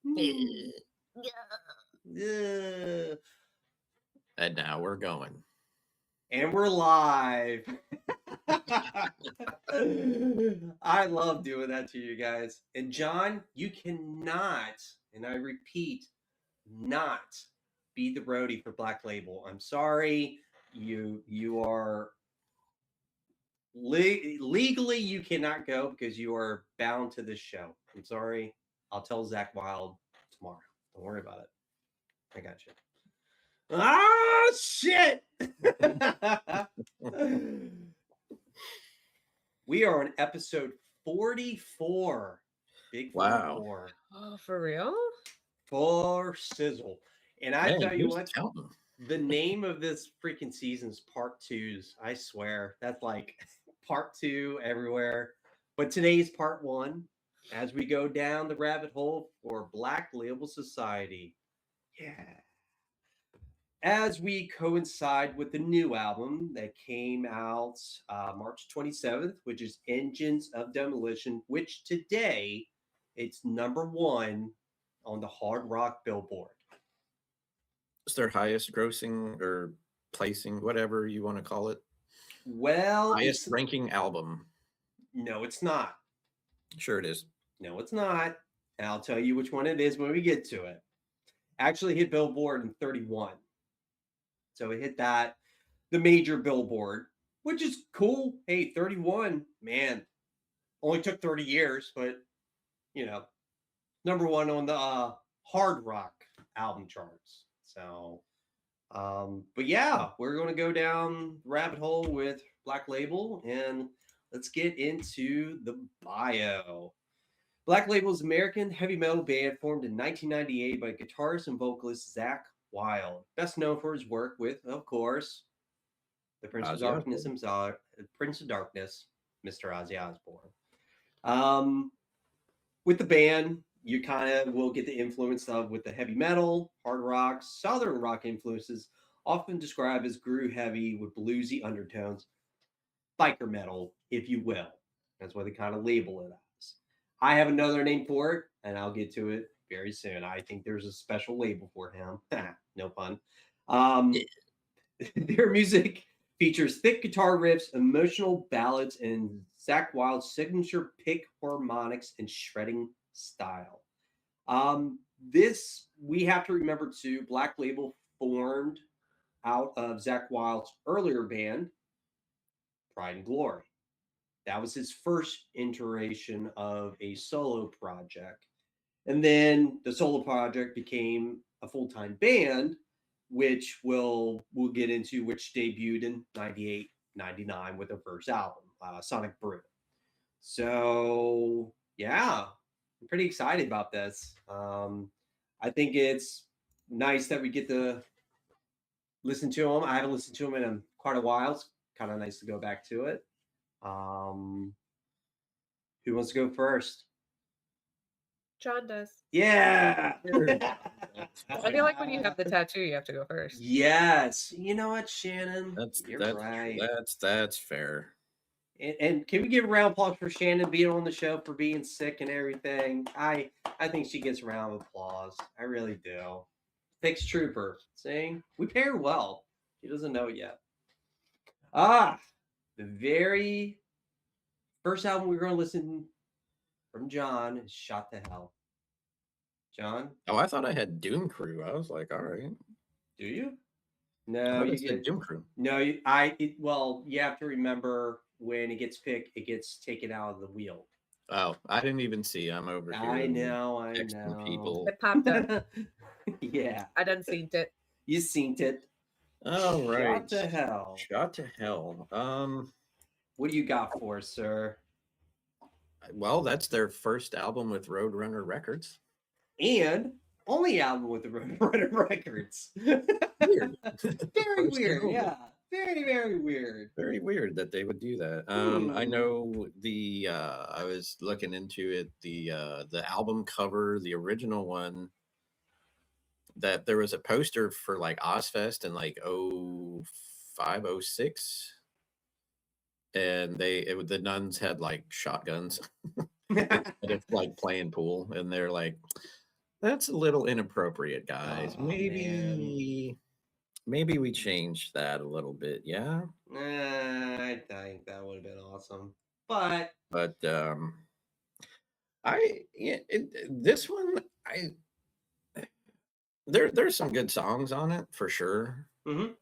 Yeah. And now we're going. And we're live. I love doing that to you guys. And John, you cannot, and I repeat, not be the roadie for Black Label. I'm sorry. You are legally you cannot go because you are bound to this show. I'm sorry. I'll tell Zach Wild tomorrow. Don't worry about it. I got you. Ah, shit. We are on episode 44. Big 44. Oh, for real? For sizzle. And I Man, tell you who's what, counting? the name of this freaking season is Part Twos. I swear. That's like Part Two everywhere. But today's Part One as we go down the rabbit hole for Black Label Society. Yeah. As we coincide with the new album that came out March 27th, which is Engines of Demolition, which today it's #1 on the Hard Rock Billboard. It's their highest grossing or placing, whatever you want to call it. Well, Highest ranking album. No, it's not. Sure it is. No, it's not. And I'll tell you which one it is when we get to it. Actually hit Billboard in 31. So it hit the major Billboard, which is cool. Hey, 31, man, only took 30 years, but #1 on the hard rock album charts. So, but yeah, we're going to go down the rabbit hole with Black Label, and let's get into the bio. Black Label is an American heavy metal band formed in 1998 by guitarist and vocalist Zach Wild, best known for his work with, of course, the Prince of Darkness himself, Prince of Darkness, Mr. Ozzy Osbourne. With the band, you kind of will get the influence of with the heavy metal, hard rock, southern rock influences, often described as groove heavy with bluesy undertones, biker metal, if you will. That's what they kind of label it as. I have another name for it, and I'll get to it very soon. I think there's a special label for him. No pun. Their music features thick guitar riffs, emotional ballads, and Zach Wild's signature pick harmonics and shredding style. This, we have to remember too, Black Label formed out of Zach Wild's earlier band, Pride and Glory. That was his first iteration of a solo project. And then the solo project became a full-time band, which we'll get into, which debuted in 98, 99 with their first album, Sonic Brew. So, yeah, I'm pretty excited about this. I think it's nice that we get to listen to them. I haven't listened to them in quite a while. It's kind of nice to go back to it. Who wants to go first? John does. Yeah. I feel like when you have the tattoo, you have to go first. Yes. You know what, Shannon? You're right. That's fair. And can we give a round of applause for Shannon being on the show, for being sick and everything? I think she gets a round of applause. I really do. Fix Trooper saying we pay her well. She doesn't know it yet. The very first album we're going to listen from John is Shot to Hell. John? Oh, I thought I had Doom Crew. I was like, all right. Do you? No, you get Doom Crew. No, you have to remember when it gets picked, it gets taken out of the wheel. Oh, I didn't even see. I'm over here. I know. People. It popped up. Yeah. I done seen it. You seen it. All right. Shot to Hell. Shot to Hell. What do you got for us, sir? Well, that's their first album with Roadrunner Records. And only album with the Roadrunner Records. Weird. Very weird, yeah. Very, very weird. Very weird that they would do that. I know I was looking into it, the album cover, the original one, that there was a poster for like Ozfest in like 05, 06. And the nuns had like shotguns. It's like playing pool, and they're like, That's a little inappropriate, guys. Oh, man. Maybe we change that a little bit, yeah. I think that would have been awesome. But But this one there's some good songs on it for sure. mhm.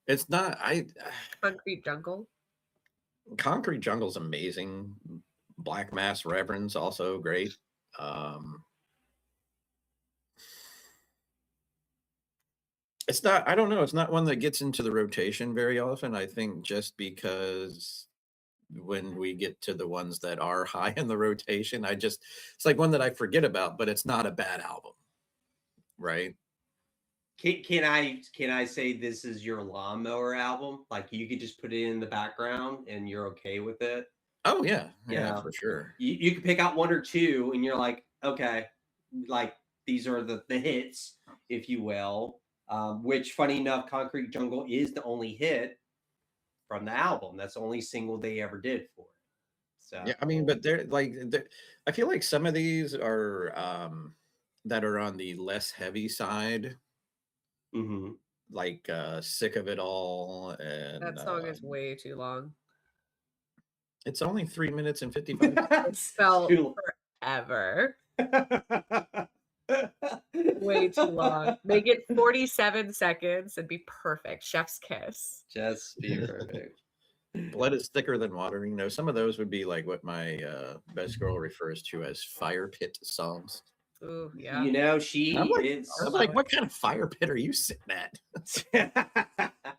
It's not Concrete Jungle. Concrete Jungle's amazing. Black Mass Reverend's also great. It's not, I don't know, it's not one that gets into the rotation very often. I think just because when we get to the ones that are high in the rotation, it's like one that I forget about, but it's not a bad album, right? Can I say this is your lawnmower album? Like you could just put it in the background and you're okay with it. Oh yeah, yeah, Yeah. for sure. You could pick out one or two and you're like, okay, like these are the hits, if you will. Which funny enough, Concrete Jungle is the only hit from the album. That's the only single they ever did for it. So Yeah, I mean, but I feel like some of these are that are on the less heavy side, mhm. like Sick of It All, and That song is way too long. it's only 3 minutes and 55 It felt forever. Way too long. Make it 47 seconds and be perfect. Chef's kiss. Just be perfect. Blood is thicker than water. You know, some of those would be like what my best girl refers to as fire pit songs. Ooh, yeah. You know, she I'm like, is. I'm like, what kind of fire pit are you sitting at?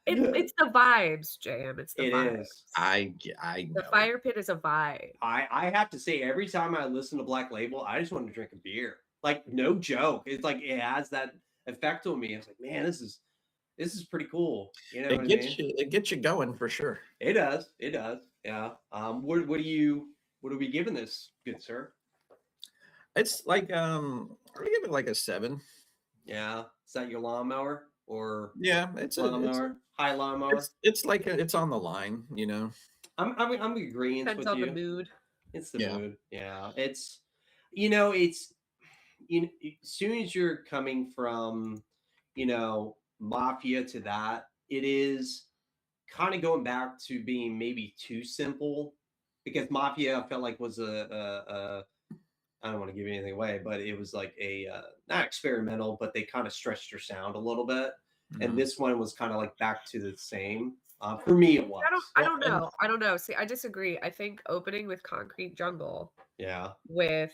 It's the vibes, JM. It's the It vibes. is. I The know. fire pit is a vibe. I have to say, every time I listen to Black Label, I just want to drink a beer. Like, no joke. It's like it has that effect on me. It's like, man, this is pretty cool. You know what I mean? It gets you going for sure. It does. It does. Yeah. What are we giving this, good sir? It's like I'm gonna give it like a 7. Yeah. Is that your lawnmower or Yeah, it's lawnmower? High lawnmower? it's like it's on the line, you know. I'm agreeing Depends with on you. the mood. It's the Yeah. mood. Yeah. It's as soon as you're coming from, Mafia to that, it is kind of going back to being maybe too simple because Mafia I felt like was a I don't want to give anything away, but it was like a not experimental, but they kind of stretched their sound a little bit. And Mhm. this one was kind of like back to the same. For me, it was. I don't know. See, I disagree. I think opening with Concrete Jungle Yeah. with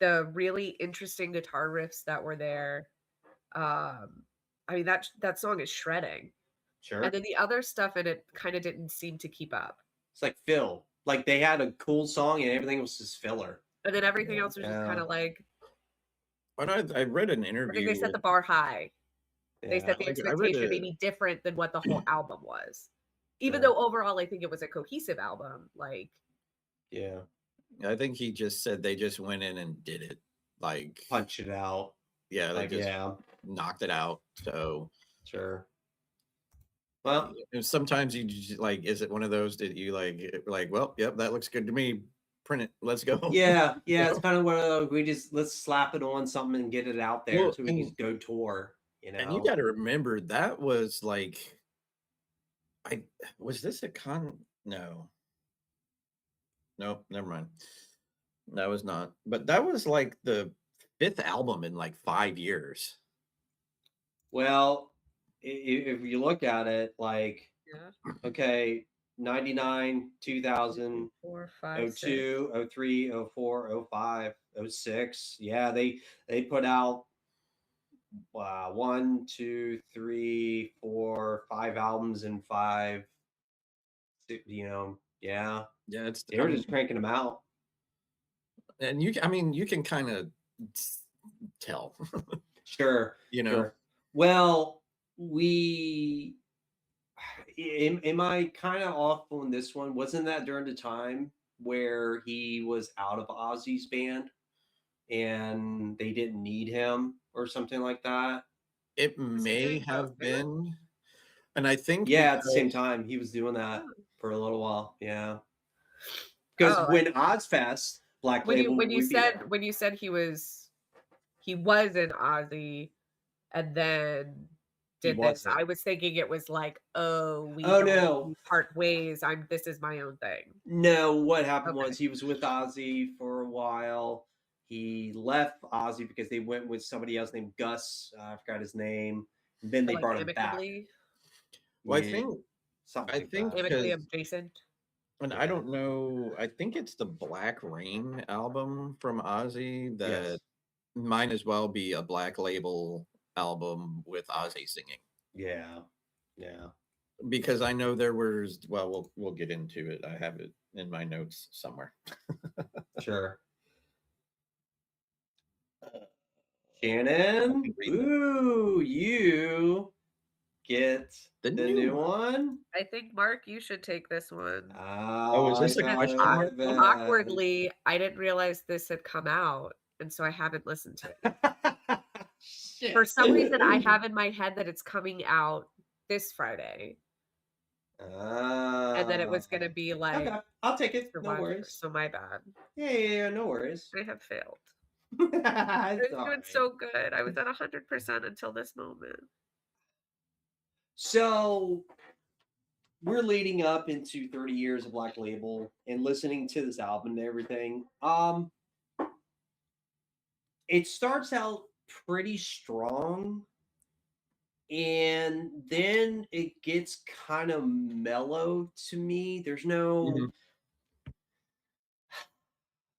the really interesting guitar riffs that were there. I mean that song is shredding. Sure. And then the other stuff in it kind of didn't seem to keep up. It's like Phil. Like they had a cool song and everything was just filler. And then everything Yeah. else was just kind of like But I read an I interview. think they set the bar high. They Yeah. set the Like, I read expectation a- maybe different than what the whole album was. Even Sure. though overall I think it was a cohesive album. Like Yeah. I think he just said they just went in and did it. Like, Punch it out. yeah, they Like, just yeah. knocked it out. So Sure. Well, and sometimes you just like, is it one of those that you like, well, yep, that looks good to me. Print it. Let's go. yeah, it's kind of one of those. Let's slap it on something and get it out there Well, so we can just go tour. And you got to remember that was like, was this a no, never mind. That was not. But that was like the 5th album in like 5 years. Well, if you look at it, like, yeah. okay, 99, 2000, 4, 5, 02, 03, 04, 05, 06. Yeah, they put out 1, 2, 3, 4, 5 albums in 5. Yeah. Yeah, They were just cranking them out. and you can kind of tell. Sure. You know. Sure. Well, am I kind of off on this one? Wasn't that during the time where he was out of Ozzy's band and they didn't need him or something like that? It may have been. And I think at the same time he was doing that for a little while. Yeah. Because when Ozfest, Black Label when you said he was he was in Ozzy and then He did this. wasn't. I was thinking it was like, oh, we Oh, don't no. we part ways. This is my own thing. No, what happened Okay. was he was with Ozzy for a while. He left Ozzy because they went with somebody else named Gus. I forgot his name. And then they Like brought him back. amicably, Well, Yeah, something like that. amicably because adjacent. and I don't know. I think it's the Black Rain album from Ozzy that Yes. might as well be a Black Label album with Ozzy singing. Yeah. Yeah. Because I know there was. Well, we'll get into it. I have it in my notes somewhere. Sure. Shannon, can read that. ooh, you get The the new new one. one. I think Mark, you should take this one. Oh, is this a question mark? Awkwardly, I didn't realize this had come out, and so I haven't listened to it. Shit. For some reason, I have in my head that it's coming out this Friday, and that it was going to be like Okay, I'll take it. No Survivor. worries. So my bad. Yeah, no worries. I have failed. It's I was all doing right. so good. I was at 100% until this moment. So we're leading up into 30 years of Black Label and listening to this album and everything. It starts out pretty strong and then it gets kind of mellow to me. There's no Mhm.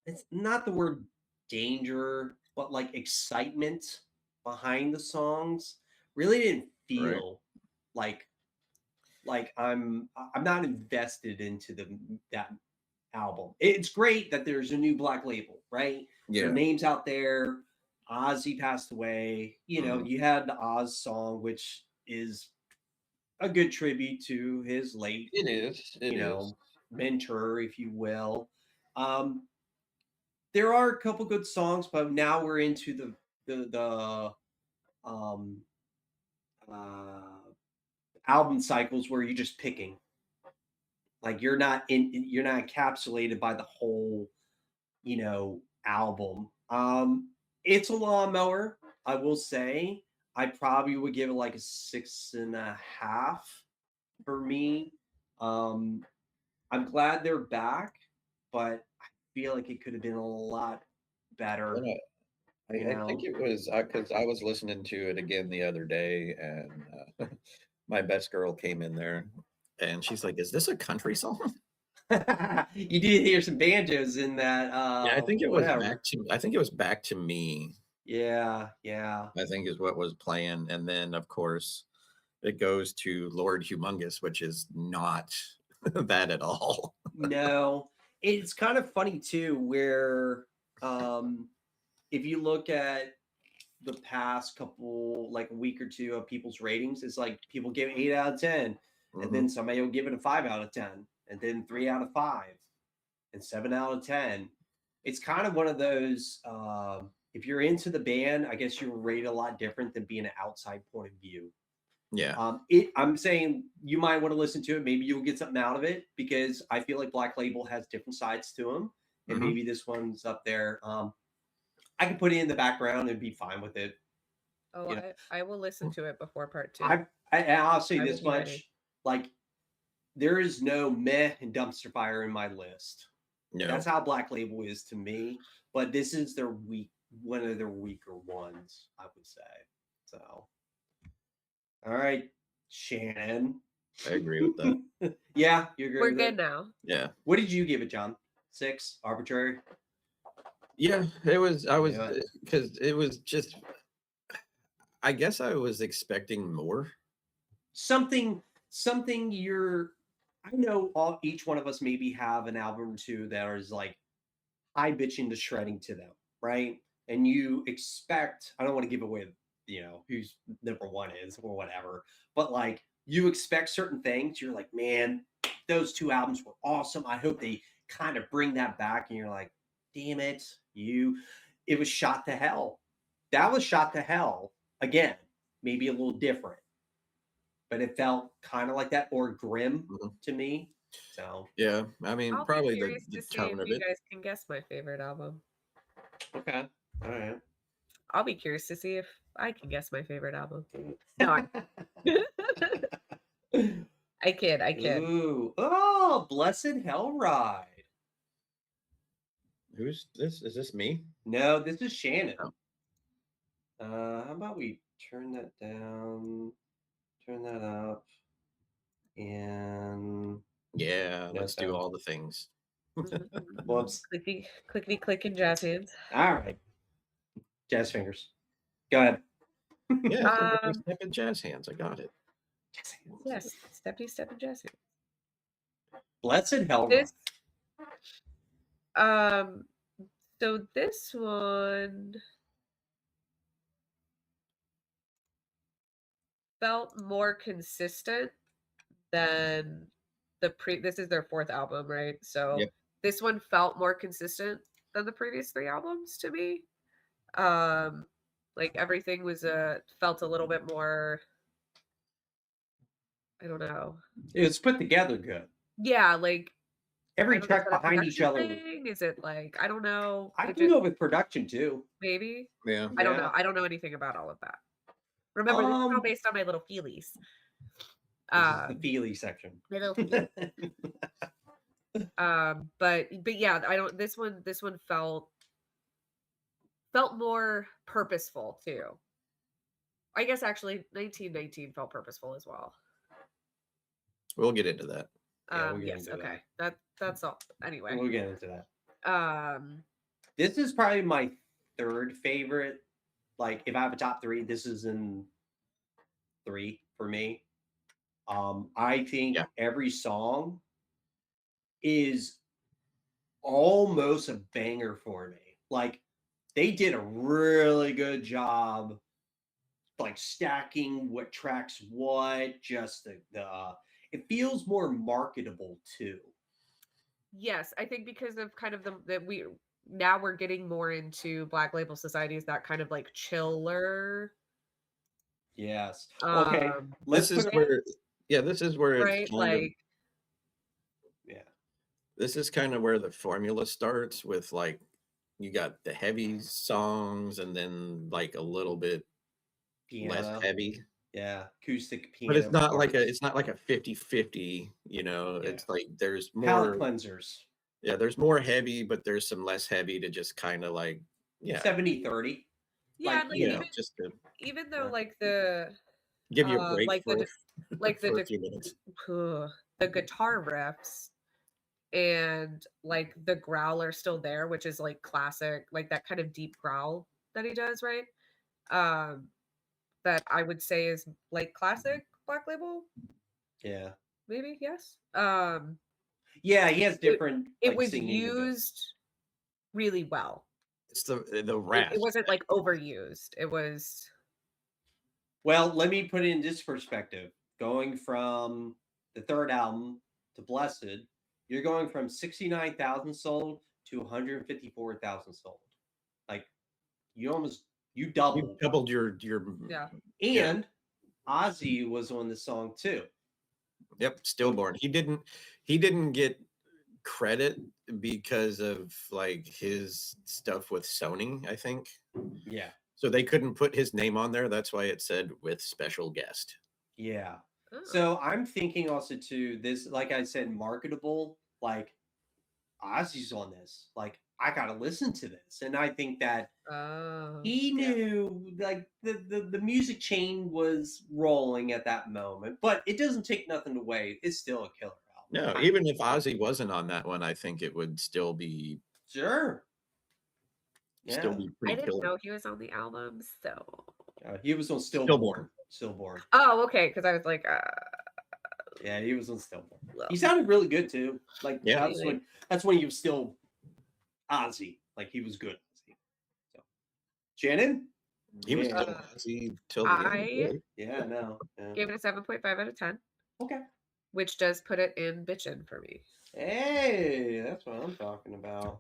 it's not the word danger, but like excitement behind the songs. Really didn't Right. feel like I'm not invested into that album. It's great that there's a new Black Label, right? Yeah. Their names out there. Ozzy passed away. You know, Mhm. you had the Oz song, which is a good tribute to his late, It is. It is. mentor, if you will. There are a couple good songs, but now we're into the um, uh, album cycles where you're just picking. Like you're not encapsulated by the whole, album. It's a lawnmower, I will say. I probably would give it like a 6.5 for me. I'm glad they're back, but I feel like it could have been a lot better. And I think it was because I was listening to it again the other day, and my best girl came in there, and she's like, "Is this a country song?" You did hear some banjos in that. Yeah, I think it was Whatever. I think it was Back to Me. Yeah. I think is what was playing, and then of course it goes to Lord Humongous, which is not that at all. No, it's kind of funny too, where if you look at the past couple, like a week or two of people's ratings, it's like people give 8 out of 10, and Mhm. then somebody will give it a 5 out of 10, and then 3 out of 5, and 7 out of 10. It's kind of one of those. If you're into the band, I guess you're rated a lot different than being an outside point of view. Yeah. I'm saying you might want to listen to it. Maybe you'll get something out of it because I feel like Black Label has different sides to them, and Mhm. maybe this one's up there. I can put it in the background and be fine with it. Oh, You know, I will listen to it before part 2. I'll say I will this be ready. much: like, there is no meh and dumpster fire in my list. No. That's how Black Label is to me. But this is one of their weaker ones, I would say. So, all right, Shannon. I agree with that. Yeah, you agree We're with good it? now. Yeah. What did you give it, John? 6? Arbitrary? Yeah, it was. I was Yeah. because it was just. I guess I was expecting more. Something I know each one of us maybe have an album or two that is like high bitching to shredding to them, right? And you expect, I don't want to give away, who's number one is or whatever, but like you expect certain things. You're like, man, those two albums were awesome. I hope they kind of bring that back. And you're like, damn it, it was shot to hell. That was shot to hell again, maybe a little different, but it felt kind of like that or grim Mhm. to me. So Yeah, I mean, I'll be probably curious the to see if tone of you it. guys can guess my favorite album. okay, all right. I'll be curious to see if I can guess my favorite album. No, I kid. I kid. Ooh. Oh, Blessed Hell Ride. Who's this? Is this me? No, this is Shannon. Oh. How about we turn that down, turn that up, and Yeah, No let's do sound. all the things. Whoops. Clickety, clickety, click and jazz hands. All right. Jazz fingers. Go ahead. Yeah, step in jazz hands. I got it. Jazz hands. Yes, steppy, step and jazz hands. Blessed Hell Ride. This, so this one felt more consistent than this is their fourth album, right? So Yep. this one felt more consistent than the previous three albums to me. Like everything was felt a little bit more, I don't know. It was put together good. Yeah, like Every I don't know, track is that a behind each production other. thing? Is it like I don't know? I It can just go with production too. maybe. Yeah. I don't Yeah. know. I don't know anything about all of that. Remember, this is all based on my little feelies. This is the Feely section. My little feelies. But yeah, I don't. This one felt more purposeful too. I guess actually 1919 felt purposeful as well. We'll get into that. Yeah, we'll get Yes, into okay. That's all. Anyway. We'll get into that. This is probably my third favorite. Like, if I have a top three, this is in 3 for me. I think every song is almost a banger for me. Like, they did a really good job, like stacking what tracks what. Just the it feels more marketable too. Yes, I think because of kind of now we're getting more into Black Label Society's that kind of like chiller. Yes. Okay. This is where right, it's kind like of, this is kind of where the formula starts with, like, you got the heavy songs and then like a little bit less heavy. Yeah, acoustic piano. But it's not like a 50-50, you know. Yeah. It's like there's more palate cleansers. Yeah, there's more heavy, but there's some less heavy to just kind of like 70-30. Yeah, like, just to even though like the give you a break like for, for a few minutes. The guitar riffs and like the growl are still there, which is like classic, like that kind of deep growl that he does, right? That I would say is like classic Black Label. Yeah. Maybe, yes. Yeah, he has different. It was used really well. It's the rasp. It wasn't like overused. It was. Well, let me put it in this perspective. Going from the third album to Blessed, you're going from 69,000 sold to 154,000 sold. Like, you doubled your yeah. And Ozzy was on the song too. Yep, Stillborn. He didn't get credit because of like his stuff with Sony, I think. Yeah. So they couldn't put his name on there. That's why it said with special guest. Yeah. So I'm thinking also too, this, like I said, marketable, like Ozzy's on this. Like, I gotta listen to this. And I think that he knew like the music chain was rolling at that moment, but it doesn't take nothing away. It's still a killer album. No, even if Ozzy wasn't on that one, I think it would still be sure. Still be pretty I didn't killer. know he was on the album, so he was on Stillborn. Oh, okay, because I was like, yeah, he was on Stillborn. He sounded really good too. Like, that's when he was still Ozzy. Like, he was good. So, Shannon, he was still Ozzy till the end. Yeah, no. Gave it a 7.5 out of 10. Okay. Which does put it in bitchin' for me. Hey, that's what I'm talking about.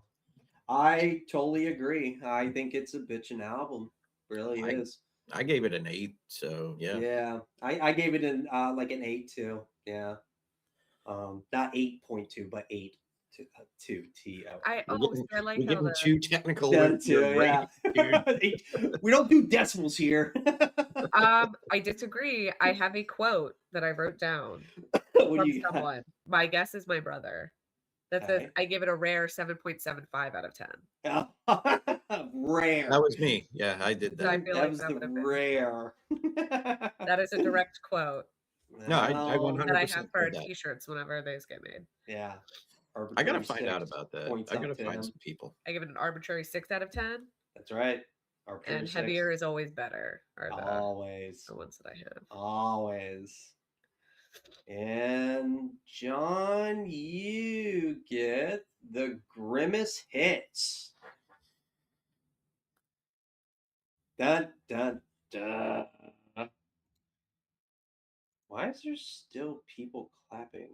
I totally agree. I think it's a bitchin' album. Really is. I gave it an 8, so yeah. Yeah, I gave it an like an 8 too. Yeah, not 8.2, but 8. Two T-O. I We're oh, getting, see, I like we're how getting the too technical Yeah, with your two, brain, yeah. dude. We don't do decimals here. I disagree. I have a quote that I wrote down What do from you got? someone. My guess is my brother. That says Okay. I give it a rare 7.75 out of 10. Rare. That was me. Yeah, I did So I that. feel That like was that the would have been rare. that is a direct quote No, I Well, that I 100% have for said our that. t-shirts whenever those get made. yeah. I gotta Arbitrary find out 6 about that. points I out gotta to find him. some people. I give it an arbitrary 6 out of 10, That's right. Arbitrary and 6. heavier is always better. Are Always. the ones that I have. Always. And John, you get the Grimace hits. Dun dun dun. Why is there still people clapping?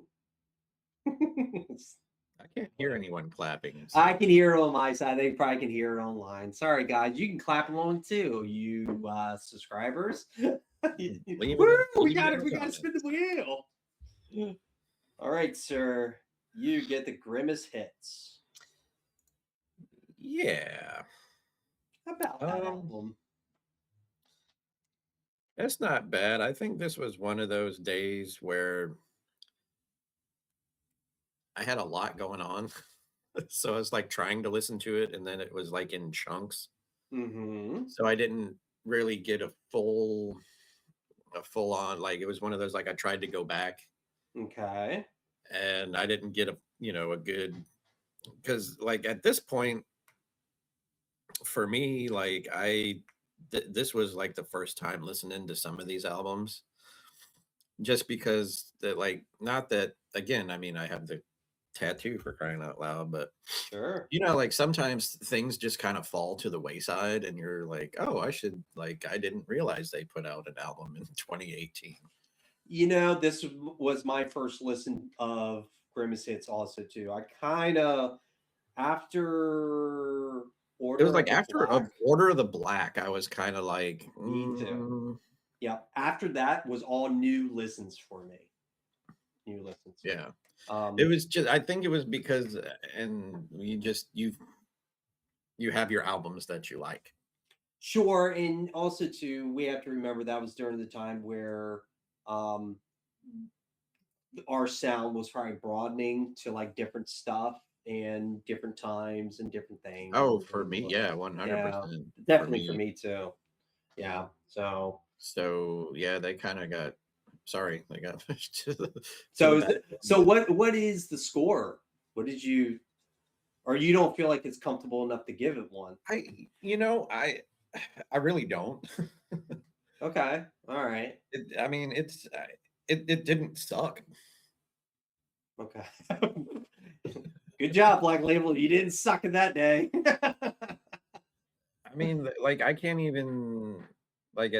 I can't hear anyone clapping. I So. can hear it on my side. They probably can hear it online. Sorry, guys. You can clap along too, you subscribers. Woo, Leave it we in got it. the We got to spin the wheel. All right, sir. You get the Grimace hits. Yeah, How about that Um, album? that's not bad. I think this was one of those days where I had a lot going on. So I was like trying to listen to it, and then it was like in chunks. Mm-hmm. So I didn't really get a full on, like it was one of those, like I tried to go back Okay. and I didn't get a good, because like at this point for me, like this was like the first time listening to some of these albums, just because that, like, not that, again, I mean, I have the tattoo, for crying out loud, but Sure. like sometimes things just kind of fall to the wayside and you're like, oh, I didn't realize they put out an album in 2018. This was my first listen of Grimace hits also too. I kind of after It was Order like of the after Black. Order of the Black, I was kind of like, Me too. Yeah. After that was all new listens for me. New listens. yeah. Um, It was just, I think it was because, and you have your albums that you like. Sure, and also too, we have to remember that was during the time where um, our sound was probably broadening to like different stuff and different times and different things. Oh, for me, yeah, Yeah, 100%. definitely for me too. Yeah, so Yeah, they kind of got, sorry, they got pushed to the so back. what is the score? What did you, or you don't feel like it's comfortable enough to give it one? I really don't. Okay, all right, I mean, it didn't suck. okay. Good job, Black Label. You didn't suck in that day. I mean, like I can't even, like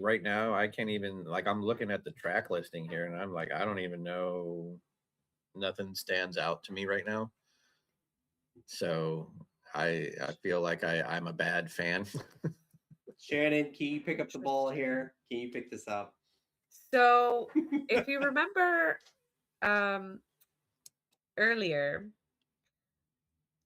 right now, I can't even, like, I'm looking at the track listing here and I'm like, I don't even know, nothing stands out to me right now. So I feel like I'm a bad fan. Shannon, can you pick up the ball here? Can you pick this up? So, if you remember earlier,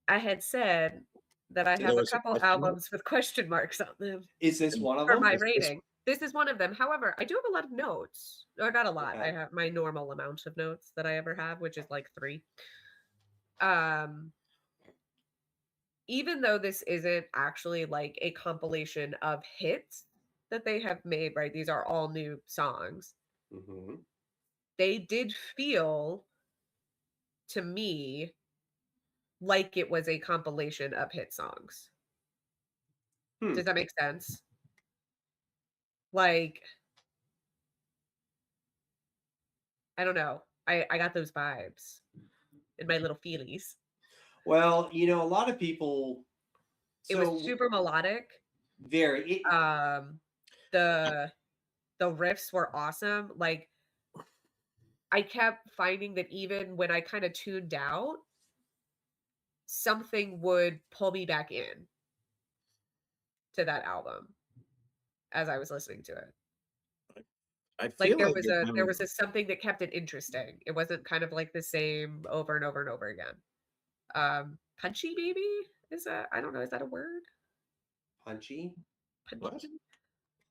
I had said that I There have a was a couple question mark? albums with question marks on them Is this one of for them? my Is this- rating. This is one of them. However, I do have a lot of notes, or not a lot. I Okay. have my normal amount of notes that I ever have, which is like 3. Um, even though this isn't actually like a compilation of hits that they have made, right? These are all new songs. Mm-hmm. They did feel to me like it was a compilation of hit songs. Hmm. Does that make sense? Like, I don't know. I got those vibes in my little feelies. Well, a lot of people. It was super melodic. Very. The riffs were awesome. Like, I kept finding that even when I kind of tuned out, something would pull me back in to that album as I was listening to it. I feel Like like there was a something that kept it interesting. It wasn't kind of like the same over and over and over again. Punchy maybe is a I don't know, is that a word? Punchy, What? Punchy?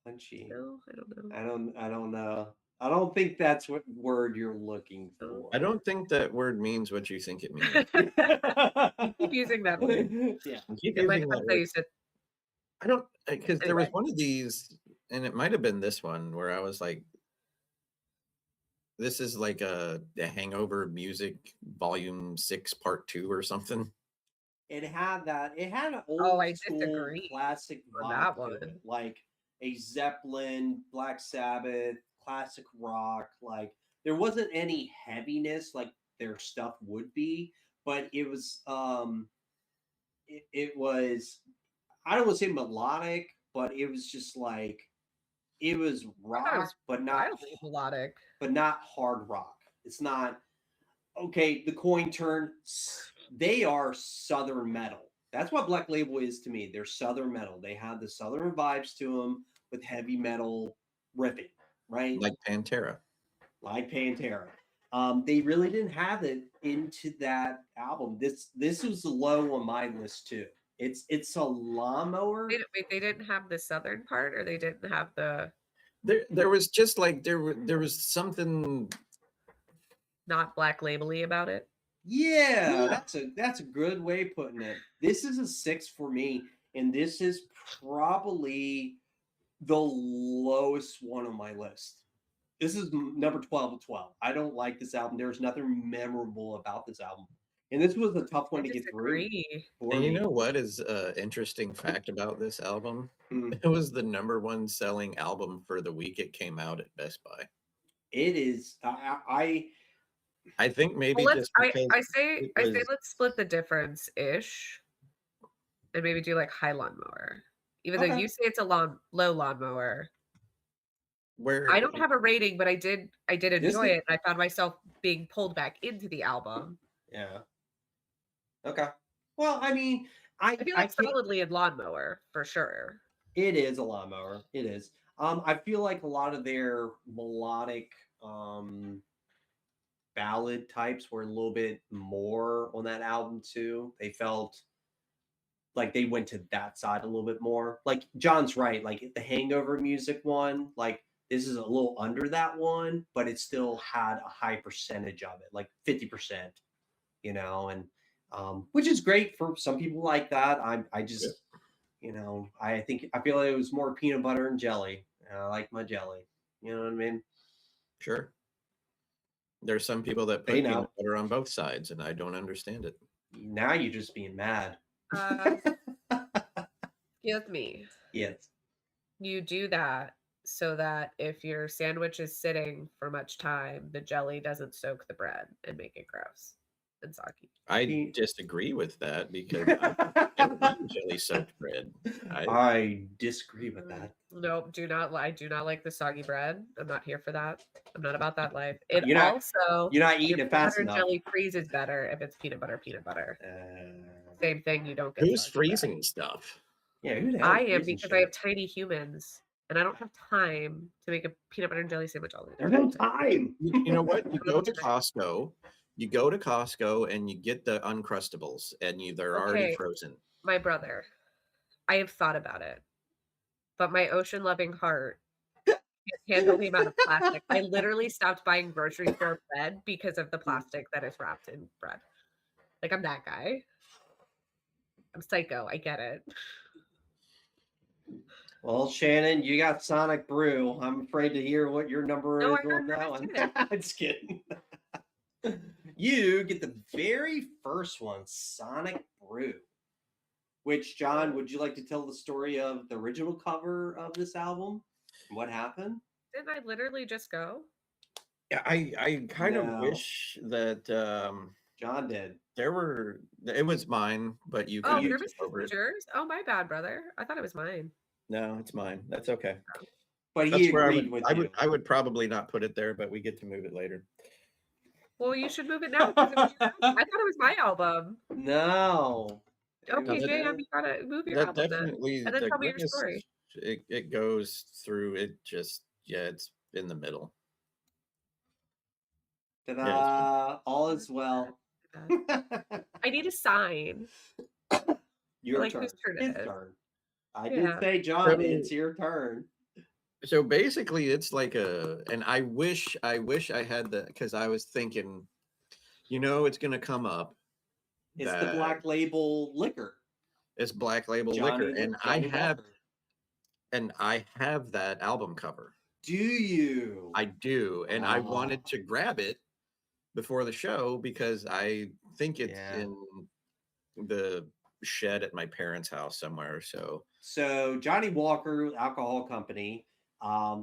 punchy. No, I don't know. I don't know. I don't think that's what word you're looking No. I don't think that word means what you think it means. You keep using that word. Yeah. You keep It might using have that been word. you said I don't, because there was anyway. one of these, and it might have been this one where I was like, this is like a Hangover Music Volume 6 Part 2 or something. It had that. It had an Oh, old I school disagree classic on vibe that to one. it, like a Zeppelin, Black Sabbath, classic rock. Like there wasn't any heaviness like their stuff would be, but it was, I don't want to say melodic, but it was just like it was I thought it rock, was wildly melodic. but not hard rock. It's not okay. The coin turn. They are Southern metal. That's what Black Label is to me. They're Southern metal. They have the Southern vibes to them with heavy metal riffing, right? Like Pantera. Like Pantera. They really didn't have it into that album. This was low on my list too. It's a lawnmower. Wait, they didn't have the southern part, or they didn't have the There was just like there was something. not Black Label-y about it? Yeah, Yeah. that's a good way of putting it. This is a 6 for me, and this is probably the lowest one on my list. This is number 12 of 12. I don't like this album. There's nothing memorable about this album. And this was a tough I one to get through disagree. for And you me. know what is an interesting fact about this album? Mm. It was the #1 selling album for the week it came out at Best Buy. It is. I think maybe Well, just because it I say was let's split the difference ish, and maybe do like high lawnmower. Even though Okay. you say it's a low lawnmower, where I don't have a rating, but I did This enjoy is- it, and I found myself being pulled back into the album. Yeah. Okay. Well, I mean, I feel I like think solidly in lawnmower for sure. it is a lawnmower. It is. I feel like a lot of their melodic ballad types were a little bit more on that album too. They felt like they went to that side a little bit more. Like John's right. Like the Hangover music one, like this is a little under that one, but it still had a high percentage of it, like 50%, and which is great for some people like that. I just, I feel like it was more peanut butter and jelly. I like my jelly. You know what I mean? Sure. There's some people that They put know. peanut butter on both sides, and I don't understand it. Now you're just being mad. Excuse me. Yes. You do that so that if your sandwich is sitting for much time, the jelly doesn't soak the bread and make it gross and soggy. I disagree with that because I don't eat jelly soaked bread. I disagree with that. Nope, I do not like the soggy bread. I'm not here for that. I'm not about that life. It You're not eating your it peanut fast butter and enough. jelly freezes better if it's peanut butter. Same thing. You don't get Who's soggy bread. freezing stuff? Yeah, who the hell I is am freezing because shit? I have tiny humans and I don't have time to make a peanut butter and jelly sandwich all the There's time. no time. You know what? You go to Costco. You go to Costco and you get the Uncrustables, and they're already Okay. frozen. My brother, I have thought about it, but my ocean loving heart can't handle the amount of plastic. I literally stopped buying grocery store bread because of the plastic that is wrapped in bread. Like, I'm that guy. I'm psycho. I get it. Well, Shannon, you got Sonic Brew. I'm afraid to hear what your number No, is I on heard that yours one. too. I'm just kidding. You get the very first one, Sonic Brew. Which, John, would you like to tell the story of the original cover of this album? What happened? Didn't I literally just go? Yeah, I kind of No. wish that John did. it was mine, but you Oh, could Nervous skip over was it. yours? Oh, my bad, brother. I thought it was mine. No, it's mine. That's okay. But That's he where agreed with you. I would probably not put it there, but we get to move it later. Well, you should move it now because it was your album. I thought it was my album. No. Okay, that- JM, you gotta move your That album then. definitely And then the tell me your greatest. story. It goes through it. Just it's in the middle. Ta-da! All is well. I need a sign. Your Like, turn. whose turn His it is. turn. I did Yeah. say, John, it's your turn. So basically, it's like and I wish I had the, because I was thinking, it's going to come up. It's the Black Label liquor. It's Black Label liquor, and I have that album cover. Do you? I do, and I wanted to grab it before the show because I think it's in the shed at my parents' house somewhere. So Johnny Walker Alcohol Company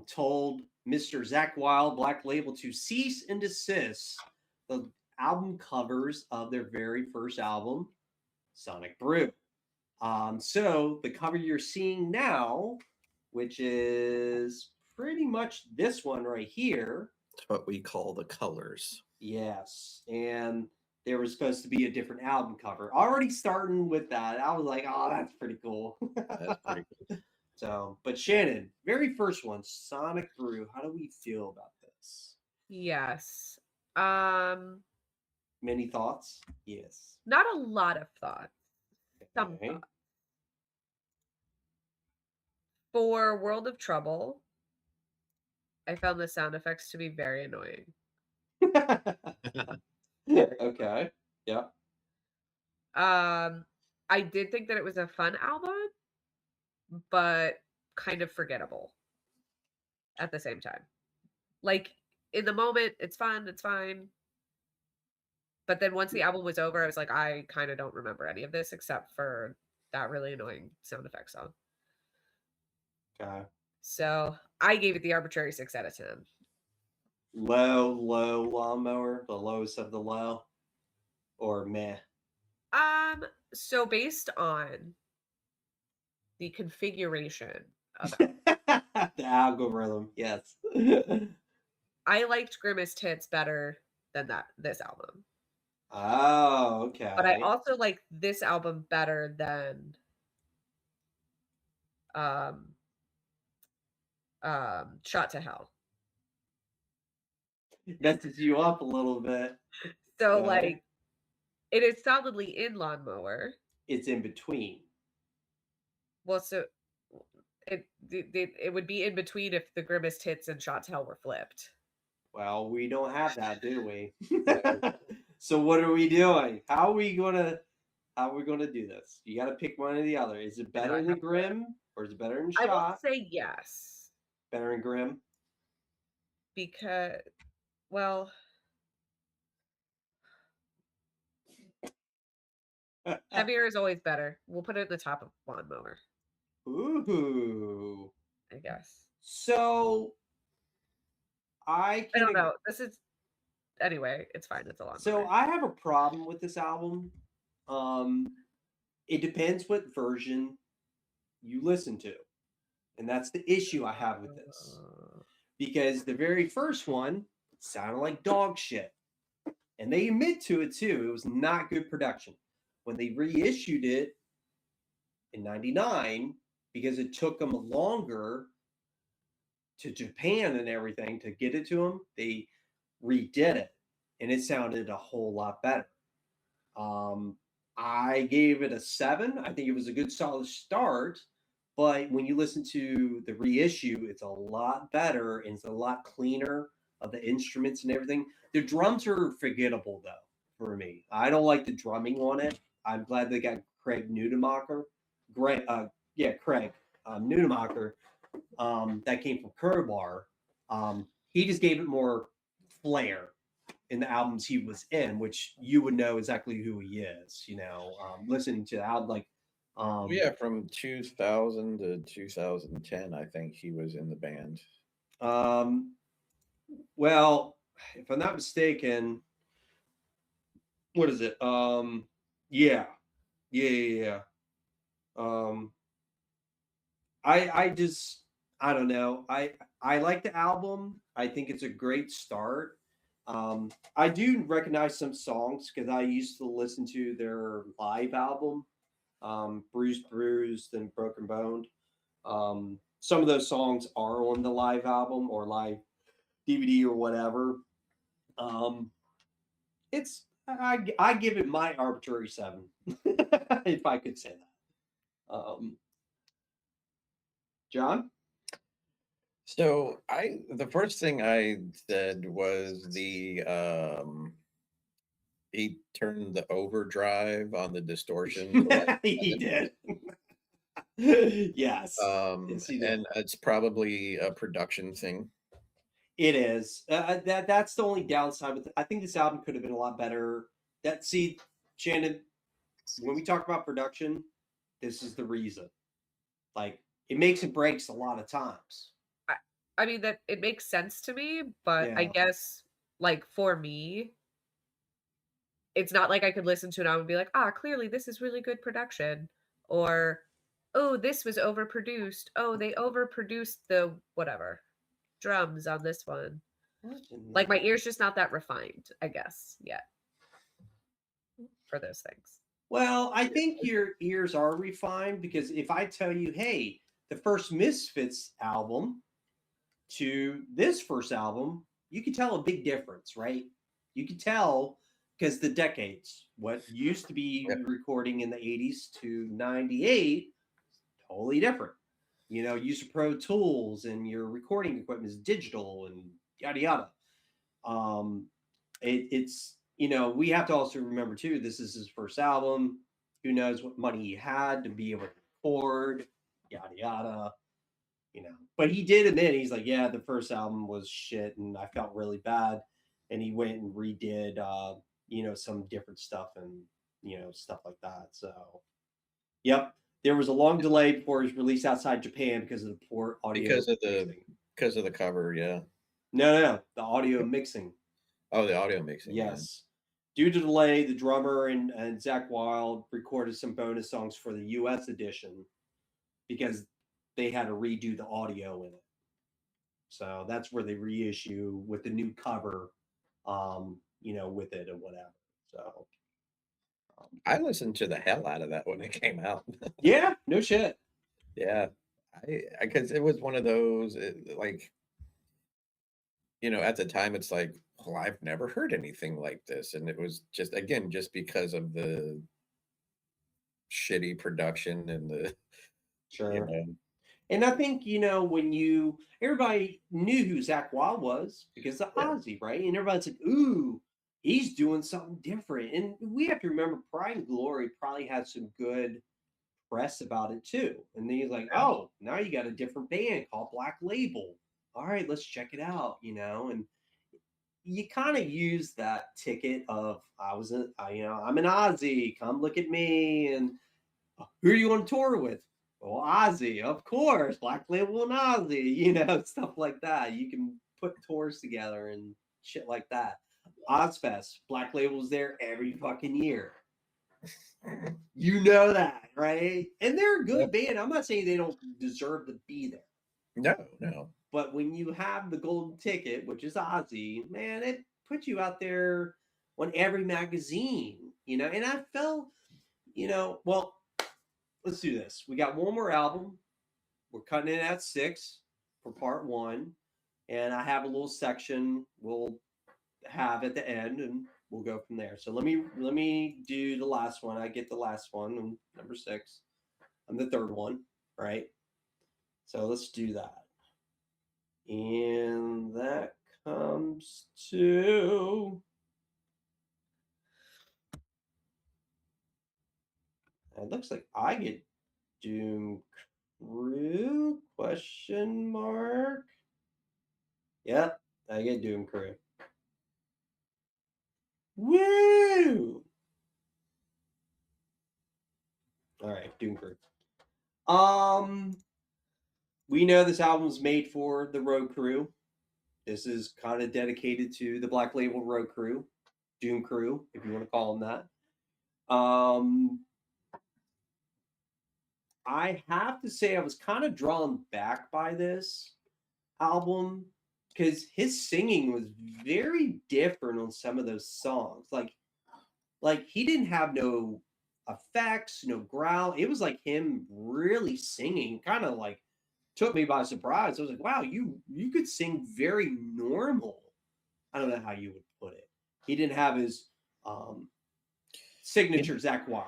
told Mr. Zach Wild Black Label to cease and desist the album covers of their very first album, Sonic Brew. So the cover you're seeing now, which is pretty much this one right here. It's what we call the colors. Yes. And there was supposed to be a different album cover. Already starting with that, I was like, oh, that's pretty cool. That's pretty cool. So, but Shannon, very first one, Sonic Brew. How do we feel about this? Yes. Many thoughts? Yes. Not a lot of thoughts. Some Okay. thoughts. For World of Trouble, I found the sound effects to be very annoying. Okay. Yeah. I did think that it was a fun album, but kind of forgettable at the same time. Like, in the moment, it's fun, it's fine. But then once the album was over, I was like, I kind of don't remember any of this except for that really annoying sound effect song. Okay. So I gave it the arbitrary 6 out of 10. Low lawnmower, the lowest of the low, or meh? So based on the configuration of the algorithm, yes. I liked Grimace Tits better than this album. Oh, okay. But I also like this album better than Shot to Hell. Messes you up a little bit. So like it is solidly in Lawnmower. It's in between. Well, so it would be in between if the Grimace Tits and Shot to Hell were flipped. Well, we don't have that, do we? So what are we doing? How are we gonna do this? You gotta pick one or the other. Is it better than Grim or is it better than Shot? I will say yes. Better than Grim? Because, well, heavier is always better. We'll put it at the top of Lawnmower. Ooh. I guess. So I don't know. This is anyway, it's fine. It's a Lawnmower. So I have a problem with this album. It depends what version you listen to. And that's the issue I have with this. Because the very first one sounded like dog shit. And they admit to it too. It was not good production. When they reissued it in 99, because it took them longer to Japan and everything to get it to them, they redid it. And it sounded a whole lot better. I gave it a 7. I think it was a good solid start. But when you listen to the reissue, it's a lot better and it's a lot cleaner of the instruments and everything. The drums are forgettable, though, for me. I don't like the drumming on it. I'm glad they got Craig Nudemacher. Craig Nudemacher, that came from Crowbar. He just gave it more flair in the albums he was in, which you would know exactly who he is, listening to the album, like, from 2000 to 2010, I think he was in the band. Well, if I'm not mistaken, what is it? Yeah. I don't know. I like the album. I think it's a great start. I do recognize some songs because I used to listen to their live album, Bruised and Broken Boned. Some of those songs are on the live album or live DVD or whatever. I give it my arbitrary 7, if I could say that. John? So the first thing I said was he turned the overdrive on the distortion. He did. Yes. Yes, he did. And it's probably a production thing. It is. That's the only downside with it. I think this album could have been a lot better. Shannon, when we talk about production, this is the reason. Like, it makes and breaks a lot of times. I mean, that it makes sense to me, but I Yeah. guess, like, for me, it's not like I could listen to it and be like, ah, clearly this is really good production. Or, oh, this was overproduced. Oh, they overproduced the whatever drums on this one. Like, my ear's just not that refined, I guess, yet for those things. Well, I think your ears are refined, because if I tell you, hey, the first Misfits album to this first album, you can tell a big difference, right? You can tell, because the decades, what used to be recording in the 80s to 98, totally different. Use of Pro Tools, and your recording equipment is digital, and yada yada. It's we have to also remember too, this is his first album. Who knows what money he had to be able to record, yada yada. But he did admit, he's like, yeah, the first album was shit, and I felt really bad. And he went and redid, some different stuff, and stuff like that. So, yep, there was a long delay before it was released outside Japan because of the poor audio. Because of the cover, yeah. No, the audio mixing. Oh, the audio mixing. Yes. Yeah. Due to delay, the drummer and Zakk Wylde recorded some bonus songs for the U.S. edition because they had to redo the audio in it. So that's where they reissue with the new cover, with it and whatever. So I listened to the hell out of that when it came out. Yeah, no shit. Yeah, because it was one of those, like, at the time, it's like, well, I've never heard anything like this, and it was just because of the shitty production and the sure. And I think, when everybody knew who Zakk Wylde was because of Ozzy, right? And everybody's like, ooh, he's doing something different. And we have to remember Pride and Glory probably had some good press about it too. And then he's like, oh, now you got a different band called Black Label. All right, let's check it out, and you kind of use that ticket of, I'm an Ozzy, come look at me. And who are you on tour with? Well, Ozzy, of course, Black Label and Ozzy, stuff like that. You can put tours together and shit like that. Ozfest, Black Label's there every fucking year. You know that, right? And they're a good band. I'm not saying they don't deserve to be there. No. But when you have the golden ticket, which is Ozzy, man, it puts you out there on every magazine, and I felt, well, let's do this. We got one more album. We're cutting it at 6 for part 1. And I have a little section we'll have at the end, and we'll go from there. So let me do the last one. I get the last one, number 6. I'm the third one, right? So let's do that. And that comes to... It looks like I get Doom Crew? Question mark. Yep, I get Doom Crew. Woo! All right, Doom Crew. We know this album's made for the Road Crew. This is kind of dedicated to the Black Label Road Crew, Doom Crew, if you want to call them that. I have to say I was kind of drawn back by this album because his singing was very different on some of those songs. Like he didn't have no effects, no growl. It was like him really singing, kind of like took me by surprise. I was like, wow, you could sing very normal. I don't know how you would put it. He didn't have his signature Zach Wild.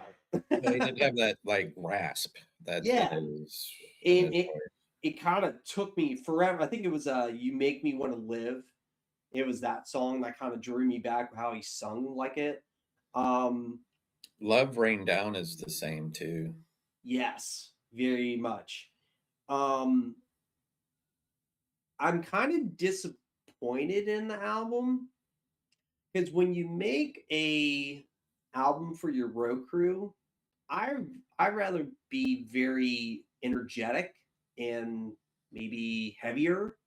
They did have that like rasp that Yeah. is And it kind of took me forever. I think it was "You Make Me Want to Live." It was that song that kind of drew me back. How he sung like it. Love Rain Down is the same too. Yes, very much. I'm kind of disappointed in the album because when you make a album for your road crew, I'd rather be very energetic and maybe heavier,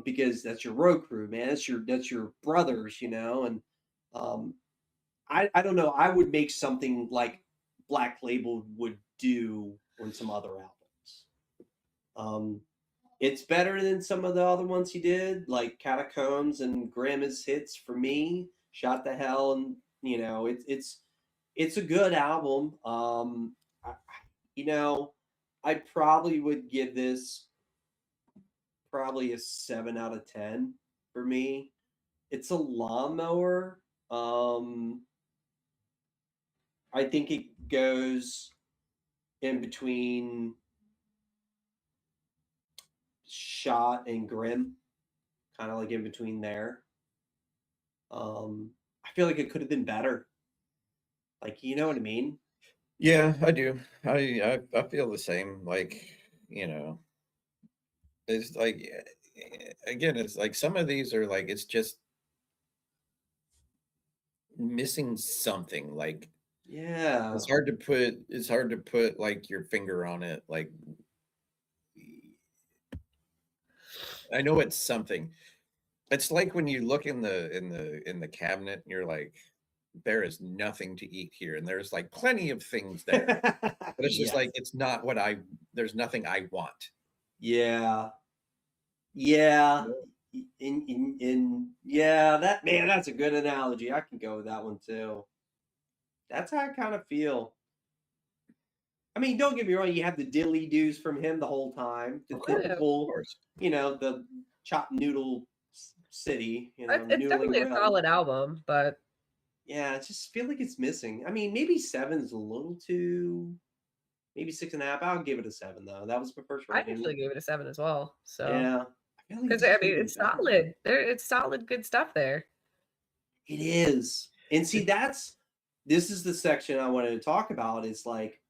because that's your road crew, man. That's your brothers, and um, I don't know. I would make something like Black Label would do on some other albums. It's better than some of the other ones he did, like Catacombs and Grandma's Hits for me. Shot the Hell, and it's a good album. I, you know, I probably would give this probably a 7 out of 10 for me. It's a lawnmower. I think it goes in between Shot and Grim, kind of like in between there. I feel like it could have been better. Like, you know what I mean? Yeah, I do. I feel the same. Like, you know, it's like again, it's like some of these are like it's just missing something. Like Yeah. it's hard to put like your finger on it. Like I know it's something. It's like when you look in the cabinet and you're like, there is nothing to eat here. And there's like plenty of things there. But it's just like Yes. it's not there's nothing I want. Yeah. Yeah. Yeah, that man, that's a good analogy. I can go with that one too. That's how I kind of feel. I mean, don't get me wrong, you have the dilly doos from him the whole time. The Of course, Yeah. of typical, course. the chop noodle city, It's noodling definitely a around. solid album, but Yeah, I just feel like it's missing. I mean, maybe seven's a little too, maybe 6.5. I'll give it a 7 though. That was my first I rating. actually gave it a 7 as well. So Yeah, I feel like it because just I could mean have been it's better. solid. It's solid, good stuff there. It is. And see, this is the section I wanted to talk about. Is like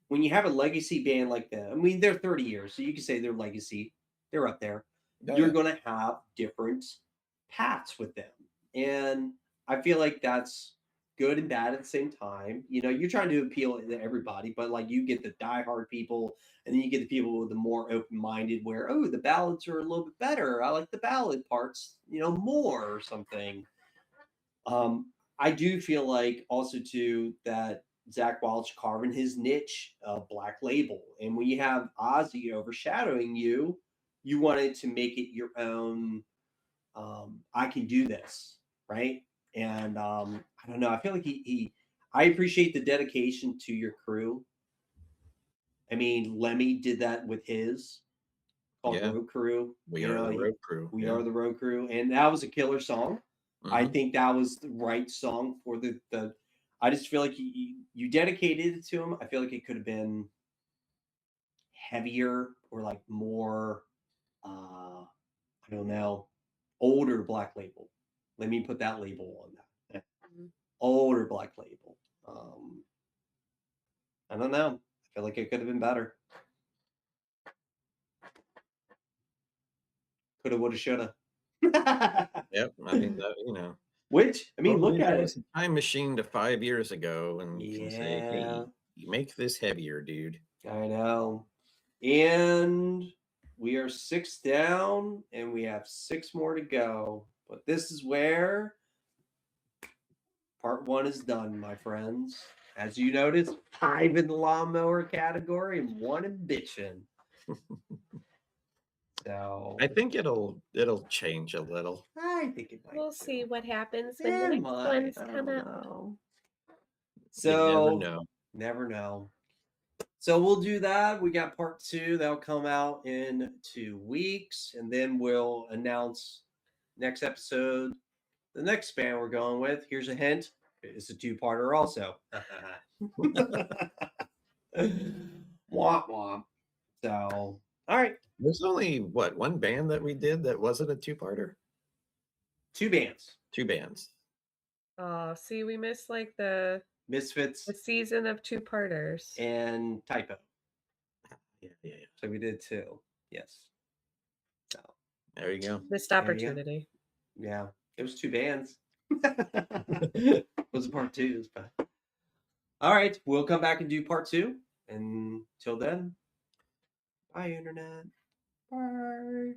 when you have a legacy band like that. I mean, they're 30 years, so you can say they're legacy. They're up there. Oh, You're yeah. going to have different paths with them. And I feel like that's good and bad at the same time. You're trying to appeal to everybody, but like you get the diehard people, and then you get the people with the more open-minded where, oh, the ballads are a little bit better. I like the ballad parts, more or something. I do feel like also too that Zach Wild's carving his niche of Black Label, and when you have Ozzy overshadowing you, you wanted to make it your own. I can do this, right? And I don't know. I feel like I appreciate the dedication to your crew. I mean, Lemmy did that with his called Yeah. Road Crew. We are the road crew. We Yeah. are the Road Crew, and that was a killer song. I Mhm. think that was the right song for the. I just feel like you dedicated it to him. I feel like it could have been heavier or like more. I don't know, older Black Label. Let me put that label on that. Older Black Label. I don't know. I feel like it could have been better. Coulda, woulda, shoulda. Yep. I mean that. Which, I mean, Oh, look maybe at I it. was a time machine to 5 years ago and can say, hey, Yeah, you make this heavier, dude. I know. And we are 6 down, and we have 6 more to go. But this is where part 1 is done, my friends. As you notice, 5 in the lawnmower category and 1 in bitchin'. So I think it'll change a little. I think it might. We'll too. see what happens when the It next might. ones I come don't out. know. You never So know. never know. So we'll do that. We got part 2 that'll come out in 2 weeks, and then we'll announce next episode the next band we're going with, here's a hint, it's a two-parter also. Womp womp. So, all right, There's only what, one band that we did that wasn't a two-parter? two bands. Two bands. Oh, see, we missed like the Misfits season of two-parters. and Typo. Yeah. So we did two. Yes. So There you go. Missed There you go. opportunity. yeah, it was two bands. It was part twos, but all right, we'll come back and do part two. And till then, bye, internet. Bye.